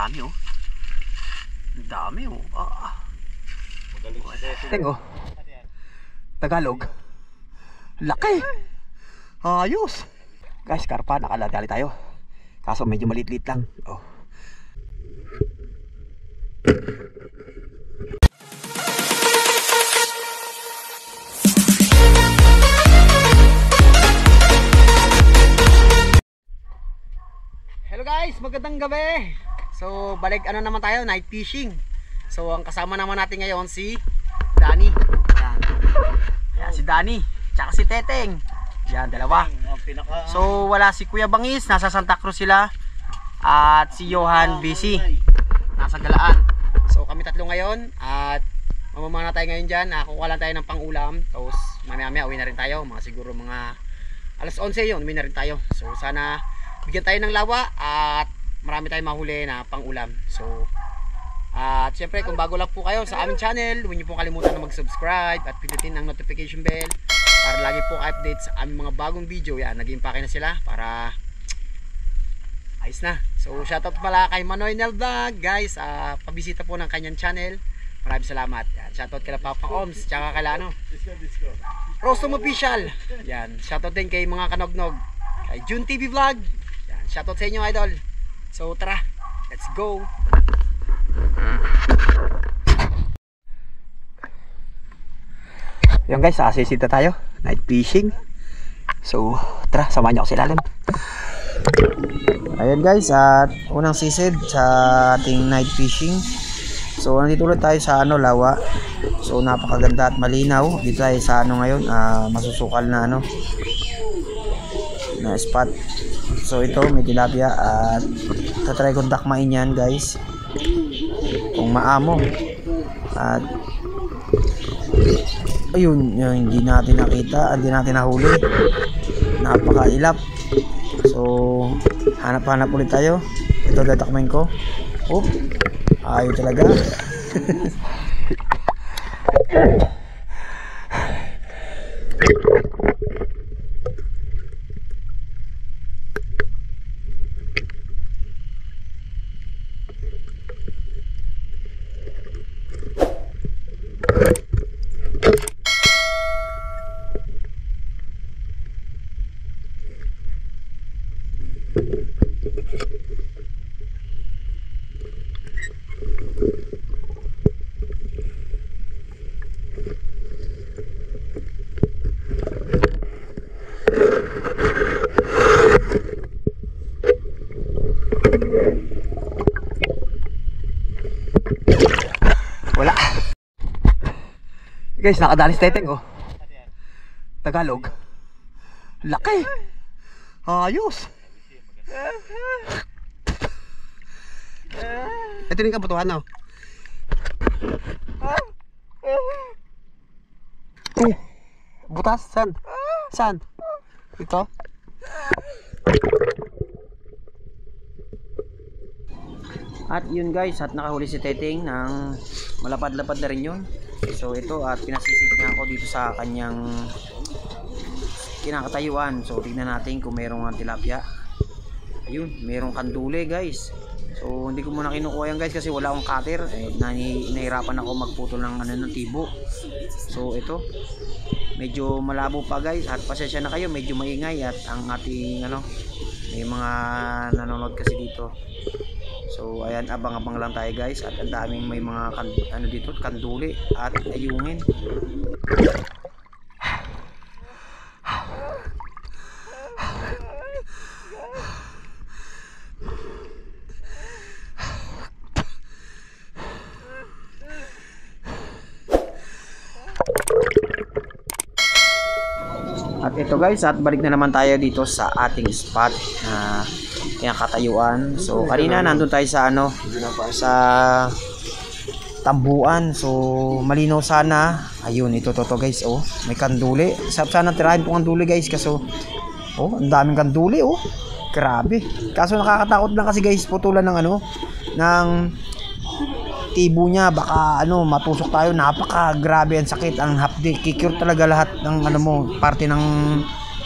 dami oh. Ang dami oh. Tengo. Tagalog. Laki. Ayos. Guys, karpa, nakaladali tayo. Kaso medyo maliit-liit lang. Oh. Hello guys, magandang gabi. So, balik naman tayo, night fishing. So, ang kasama naman natin ngayon si Danny. Yan. Yan si Danny, tsaka si Teteng. Yan, dalawa. So, wala si Kuya Bangis, nasa Santa Cruz sila. At si Johan busy, nasa Galaan. So, kami tatlo ngayon. At mamamana tayo ngayon dyan. Kukuha lang tayo ng pang-ulam. Tapos, mamaya-maya uwi na rin tayo. Siguro mga alas 11 yun, uwi na rin tayo. So, sana bigyan tayo ng lawa at marami tayong mahuli na pang-ulam. So, at syempre kung bago lang po kayo sa aming channel, huwag niyo po kalimutan na mag-subscribe at pindutin ang notification bell para lagi po update sa aming mga bagong video. Yan, nag-impake na sila para ayos na. So, shoutout pala kay Manoy Nel Vlog, guys. Pabisita po ng kanyang channel. Maraming salamat. Yan, shoutout kay Papa Oms, tsaka kay Rostom Official. Yan, shoutout din kay mga kanognog, kay June TV Vlog. Yan, shoutout sa inyo, idol. So, tara, let's go. Yan guys, asisita tayo, night fishing. So, tara, samahan niyo ako sa ilalim. Ayan guys, at unang sisid sa ating night fishing. So, nandito ulit tayo sa lawa. So, napakaganda at malinaw. Dito tayo sa ngayon, masusukal na na spot. So, ito may tilapia at tatry kong dakmain yan guys, kung maamo. At ayun, hindi natin nakita, hindi natin nahuli, napakailap. So, hanap-hanap ulit tayo. Ito dadakmain ko. Oop, ayaw talaga. Wala. Guys, nakadali si Teteng oh. Tagalog. Laki. Ayos. Ito rin kabutuhan oh. Butas, saan? Saan? Ito? At yun guys, at nakahuli si Teteng ng malapad-lapad na rin yun. So ito, at pinasisig niya ako dito sa kanyang kinakatayuan. So tignan natin kung merong tilapia. Ayun, merong kandule guys. So hindi ko muna kinukuha yan guys kasi wala akong cutter. Nahirapan ako magputol ng ng tibo. So ito, medyo malabo pa guys. At pasensya na kayo, medyo maingay. At ang ating may mga nanonood kasi dito. So ayan, abang-abang lang tayo guys. At ang daming may mga dito, kanduli at ayungin. At ito guys, at balik na naman tayo dito sa ating spot na kinakatayuan. So kanina nandun tayo sa sa tambuan. So malinaw sana. Ayun, ito to guys oh. May kanduli. Sana tirahin po kanduli guys kasi ang daming kanduli oh. Grabe. Kaso nakakatakot lang kasi guys, putulan ng ng tibo niya, baka matusok tayo. Napaka-grabe ang sakit, ang hapdi. Kikure talaga lahat ng parte ng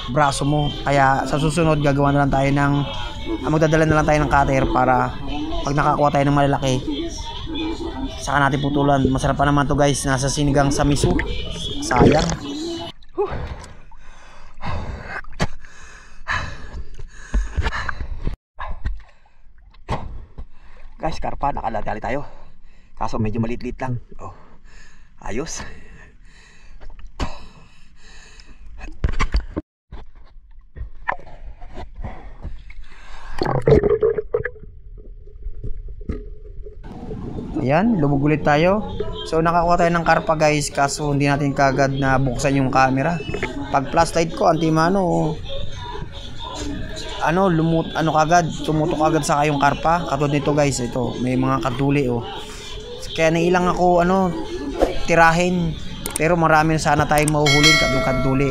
braso mo. Kaya sa susunod gagawa na lang tayo ng magdadala na lang tayo ng cutter para pag nakakuha tayo ng malalaki, saka natin putulan. Masarap pa naman to guys, nasa sinigang sa miso. Sayang. Guys, karpa, nakaladali tayo. Kaso medyo maliit-liit lang. Oh, ayos. Ayan, lumog ulit tayo. So nakakuha tayo ng karpa guys, kaso hindi natin kagad na buksan yung camera. Pag flashlight ko, antimano, kagad, tumutok agad sa kayong karpa. Katulad nito guys, ito, may mga kaduli oh. Kaya nailang ako tirahin. Pero marami na sana tayong mahuhulin kaduli.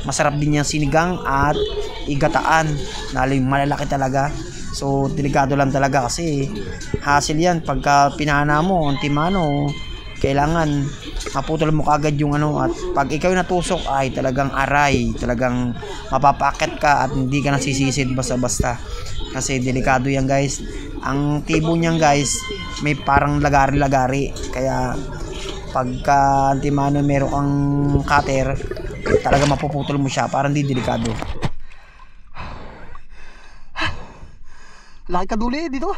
Masarap din yung sinigang at igataan. Malalaki talaga. So delikado lang talaga kasi hassle yan pagka pinana mo, antimano, kailangan maputol mo kagad yung at pag ikaw natusok ay talagang aray, talagang mapapakit ka at hindi ka nasisisid basta-basta kasi delikado yan guys. Ang tibo niyan guys may parang lagari-lagari, kaya pagka antimano meron kang cutter talaga mapuputol mo siya, parang di delikado. Laki kaduli dito.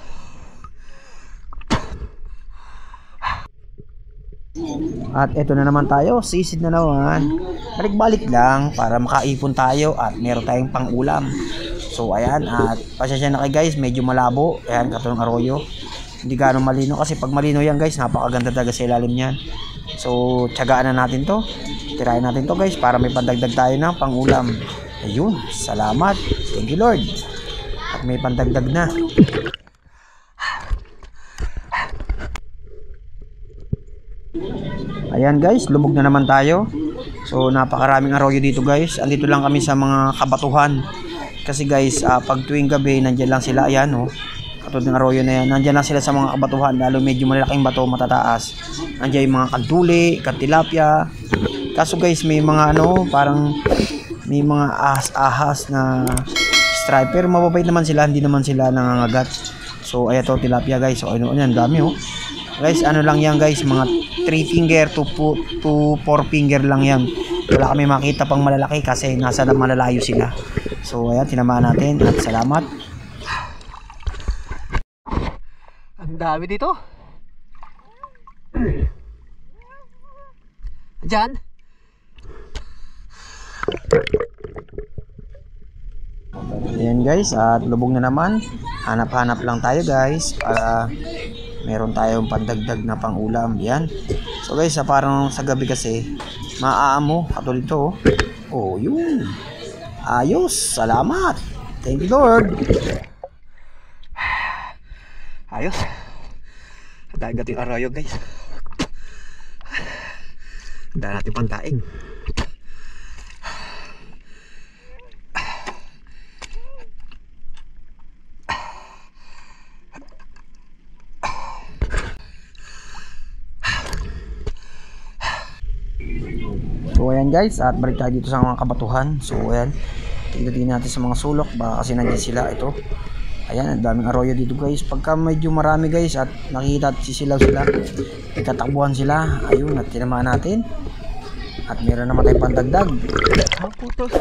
At eto na naman tayo, sisid na naman. Balik-balik lang para makaipon tayo at meron tayong pang-ulam. So ayan, at pasensya na kayo guys, medyo malabo. Ayan, katulong arroyo. Hindi gano'ng malino kasi pag malino yan guys, napakaganda talaga sa ilalim niyan. So tiyagaan na natin to. Tirahin natin to guys para may pandagdag tayo ng pang-ulam. Ayun, salamat. Thank you Lord. At may pandagdag na. Ayan guys, lumog na naman tayo. So napakaraming arroyo dito guys. Andito lang kami sa mga kabatuhan. Kasi guys, pag tuwing gabi nandyan lang sila. Ayan oh, katulad ng arroyo na yan, nandyan lang sila sa mga kabatuhan. Lalo medyo malalaking bato, matataas. Nandyan yung mga kaduli, katilapia. Kaso guys, may mga parang may mga ahas na striper, mababait naman sila, hindi naman sila nangangagat. So ayan to, tilapia guys. So ayun, yan dami oh. Guys, lang yan guys, mga 3 finger to 4 finger lang yan. Wala kami makita pang malalaki kasi nasa malalayo sila. So ayan, tinamaan natin at salamat. Ang dami dito. Diyan. Ayan guys, at lubog na naman. Hanap-hanap lang tayo guys para meron tayong pandagdag na pang-ulam. Yan. So guys, parang sa gabi kasi maaamo katulad ito. Oh, yun. Ayos. Salamat. Thank you Lord. Ayos. Dagat yung arroyo guys. Dahil natin pantaing. So ayan guys, at balik tayo dito sa mga kabatuhan. So ayan, tignan natin sa mga sulok, baka kasi nandiyan sila. Ito, ayan, ang daming arroyo dito guys. Pagka medyo marami guys at nakikita at sisilaw sila, ikatakbuhan sila. Ayun, at tinamaan natin. At meron naman tayong pandagdag. Putos,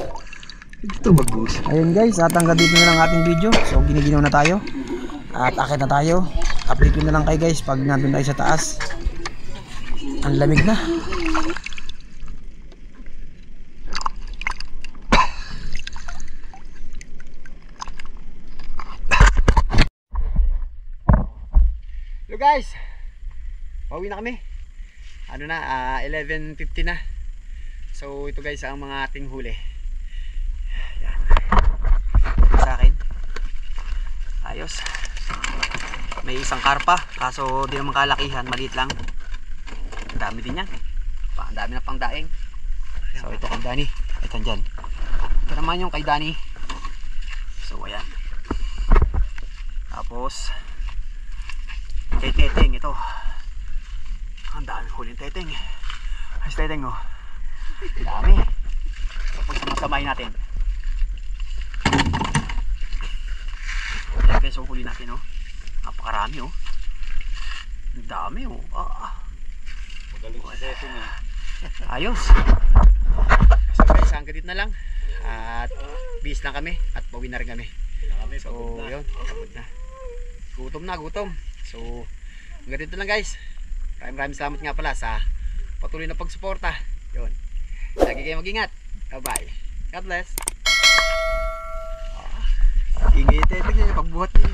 ito mag-boost. Ayun guys, at hanggang dito na lang ating video. So giniginaw na tayo at akit na tayo. Update ko na lang kayo guys pag nandun tayo sa taas. Ang lamig na. Hello guys, pauwi na kami. 11:50 na. So ito guys ang mga ating huli. Yan. Sa akin. Ayos. May isang karpa, kaso di naman kalakihan, maliit lang. Ang dami din yan. Ang dami na pang daing. So ito kay Danny. Ito dyan. Ito naman yung kay Danny. So ayan. Tapos kay Teteng ito. Ang dami huling Teteng. Ayos Teteng oh. Ang dami. Tapos samahin natin. Ayan guys, so huli natin oh. Napakarami oh. Ang dami oh. Magaling sa setting eh. Ayos. So guys, hanggang dito na lang. At bis lang kami at pauwi na rin kami. So yun, pagod na. Gutom. So hanggang dito lang guys. Maraming salamat nga pala sa patuloy na pagsuporta. Yun. Lagi kayo mag-ingat. Bye-bye. God bless. Ingay ito. Ito pagbuhat niya.